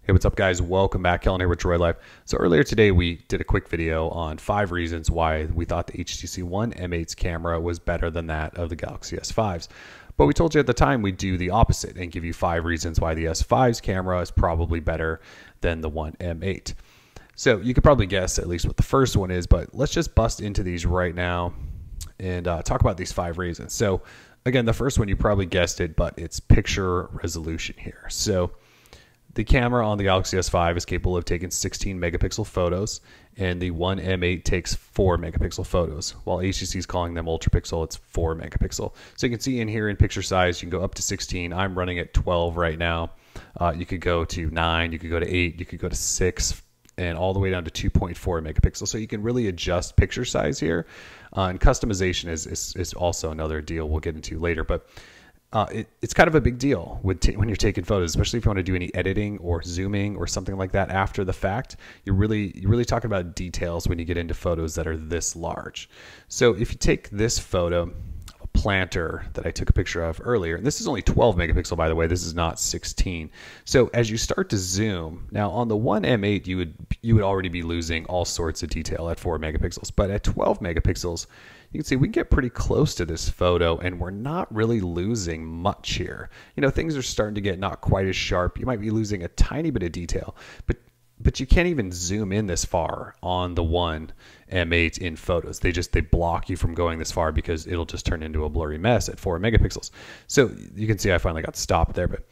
Hey, what's up guys? Welcome back. Kellen here with Droid Life. So earlier today we did a quick video on 5 reasons why we thought the HTC One M8's camera was better than that of the Galaxy S5's. But we told you at the time we'd do the opposite and give you 5 reasons why the S5's camera is probably better than the One M8. So you could probably guess at least what the first one is, but let's just bust into these right now and talk about these 5 reasons. So again, the first one you probably guessed it, but it's picture resolution here. So the camera on the Galaxy S5 is capable of taking 16 megapixel photos, and the One M8 takes 4 megapixel photos. While HTC is calling them ultra pixel, it's 4 megapixel. So you can see in here in picture size, you can go up to 16. I'm running at 12 right now. You could go to 9, you could go to 8, you could go to 6, and all the way down to 2.4 megapixels. So you can really adjust picture size here. And customization is also another deal we'll get into later. But it's kind of a big deal when you're taking photos, especially if you want to do any editing or zooming or something like that after the fact. You're really talking about details when you get into photos that are this large. So if you take this photo of a planter that I took a picture of earlier, and this is only 12 megapixel, by the way, this is not 16. So as you start to zoom, now on the One M8, you would already be losing all sorts of detail at 4 megapixels, but at 12 megapixels, you can see we can get pretty close to this photo and we're not really losing much here. You know, things are starting to get not quite as sharp. You might be losing a tiny bit of detail, but you can't even zoom in this far on the One M8 in photos. They block you from going this far because it'll just turn into a blurry mess at 4 megapixels. So you can see I finally got stopped there, but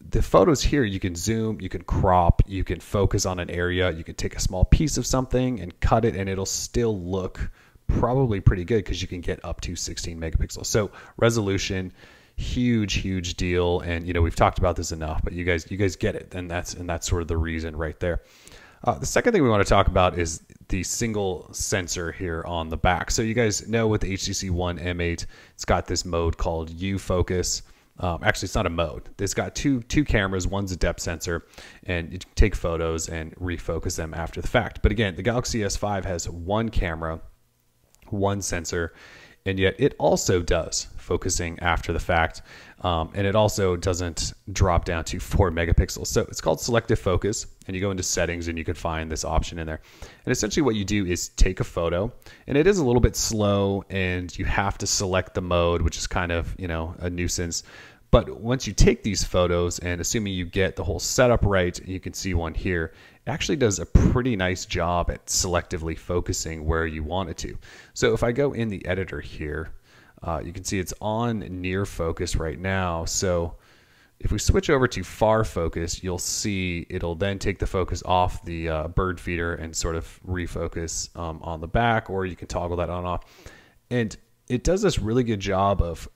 the photos here, you can zoom, you can crop, you can focus on an area, you can take a small piece of something and cut it and it'll still look probably pretty good because you can get up to 16 megapixels. So resolution, huge deal. And you know, we've talked about this enough, but you guys get it. And that's sort of the reason right there. The second thing we want to talk about is the single sensor here on the back. So you guys know with the HTC One M8, it's got this mode called U-Focus. Actually, it's not a mode. It's got two cameras. One's a depth sensor, and you can take photos and refocus them after the fact. But again, the Galaxy S5 has one camera, one sensor, and yet it also does focusing after the fact, and it also doesn't drop down to 4 megapixels. So it's called Selective Focus, and you go into settings and you can find this option in there. And essentially what you do is take a photo, and it is a little bit slow and you have to select the mode, which is kind of, you know, a nuisance. But once you take these photos, and assuming you get the whole setup right, you can see one here, it actually does a pretty nice job at selectively focusing where you want it to. So if I go in the editor here, you can see it's on near focus right now. So if we switch over to far focus, you'll see it'll then take the focus off the bird feeder and sort of refocus on the back, or you can toggle that on and off. And it does this really good job of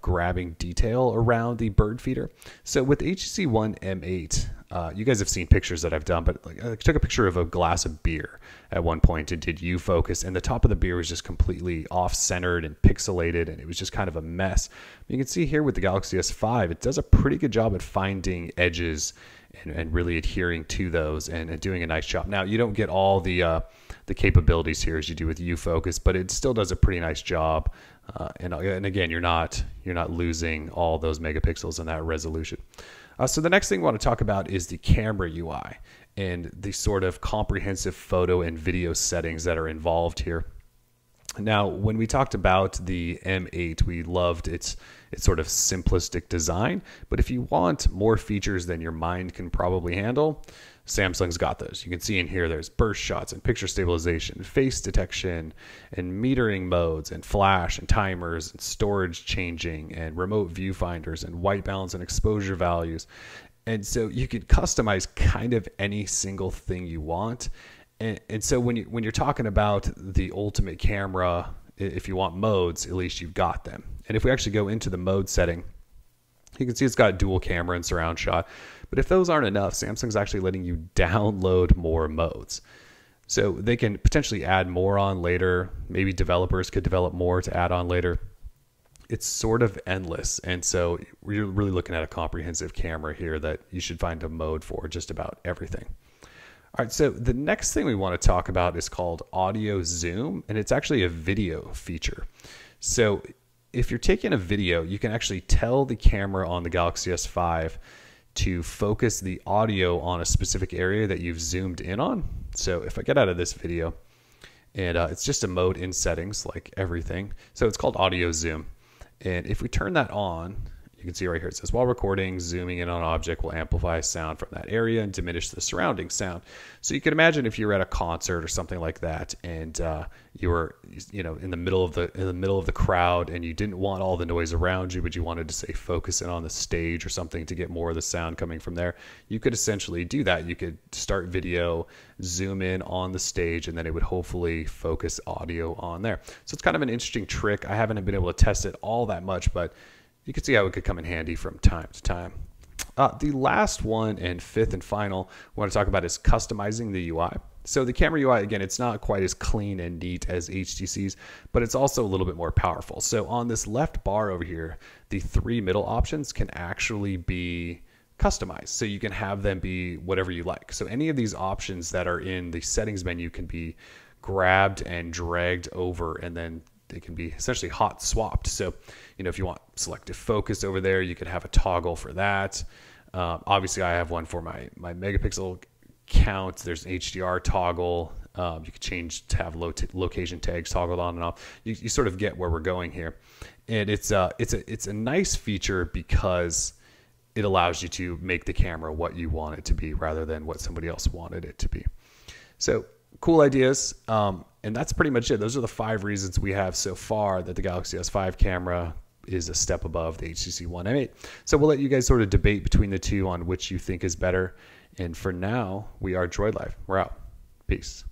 grabbing detail around the bird feeder. So with HTC One M8, you guys have seen pictures that I've done, but like, I took a picture of a glass of beer at one point and did U-Focus, and the top of the beer was just completely off-centered and pixelated, and it was just kind of a mess. You can see here with the Galaxy S5, it does a pretty good job at finding edges and really adhering to those and doing a nice job. Now, you don't get all the capabilities here as you do with U-Focus, but it still does a pretty nice job. And again, you're not losing all those megapixels in that resolution. So the next thing we want to talk about is the camera UI and the sort of comprehensive photo and video settings that are involved here. Now, when we talked about the M8, we loved its sort of simplistic design, but if you want more features than your mind can probably handle, Samsung's got those. You can see in here there's burst shots and picture stabilization, face detection, and metering modes, and flash and timers, and storage changing, and remote viewfinders, and white balance and exposure values. And so you could customize kind of any single thing you want. And so when you're talking about the ultimate camera, if you want modes, at least you've got them. And if we actually go into the mode setting, you can see it's got dual camera and surround shot. But if those aren't enough, Samsung's actually letting you download more modes. So they can potentially add more on later. Maybe developers could develop more to add on later. It's sort of endless. And so we're really looking at a comprehensive camera here that you should find a mode for just about everything. All right, so the next thing we want to talk about is called audio zoom, and it's actually a video feature. So if you're taking a video, you can actually tell the camera on the Galaxy S5 to focus the audio on a specific area that you've zoomed in on. So if I get out of this video, and it's just a mode in settings like everything. So it's called audio zoom. And if we turn that on, you can see right here, it says while recording, zooming in on an object will amplify sound from that area and diminish the surrounding sound. So you can imagine if you were at a concert or something like that, and you were, in the middle of the crowd, and you didn't want all the noise around you, but you wanted to say focus in on the stage or something to get more of the sound coming from there. You could essentially do that. You could start video, zoom in on the stage, and then it would hopefully focus audio on there. So it's kind of an interesting trick. I haven't been able to test it all that much, but you can see how it could come in handy from time to time. The last one and fifth and final we want to talk about is customizing the UI. So the camera UI, again, it's not quite as clean and neat as HTC's, but it's also a little bit more powerful. So on this left bar over here, the 3 middle options can actually be customized. So you can have them be whatever you like. So any of these options that are in the settings menu can be grabbed and dragged over, and then they can be essentially hot swapped. So, if you want selective focus over there, you could have a toggle for that. Obviously, I have one for my megapixel count. There's an HDR toggle. You could change to have location tags toggled on and off. You sort of get where we're going here, and it's a nice feature because it allows you to make the camera what you want it to be rather than what somebody else wanted it to be. So cool ideas. And that's pretty much it. Those are the 5 reasons we have so far that the Galaxy S5 camera is a step above the HTC One M8. So we'll let you guys sort of debate between the two on which you think is better. And for now, we are Droid Live. We're out. Peace.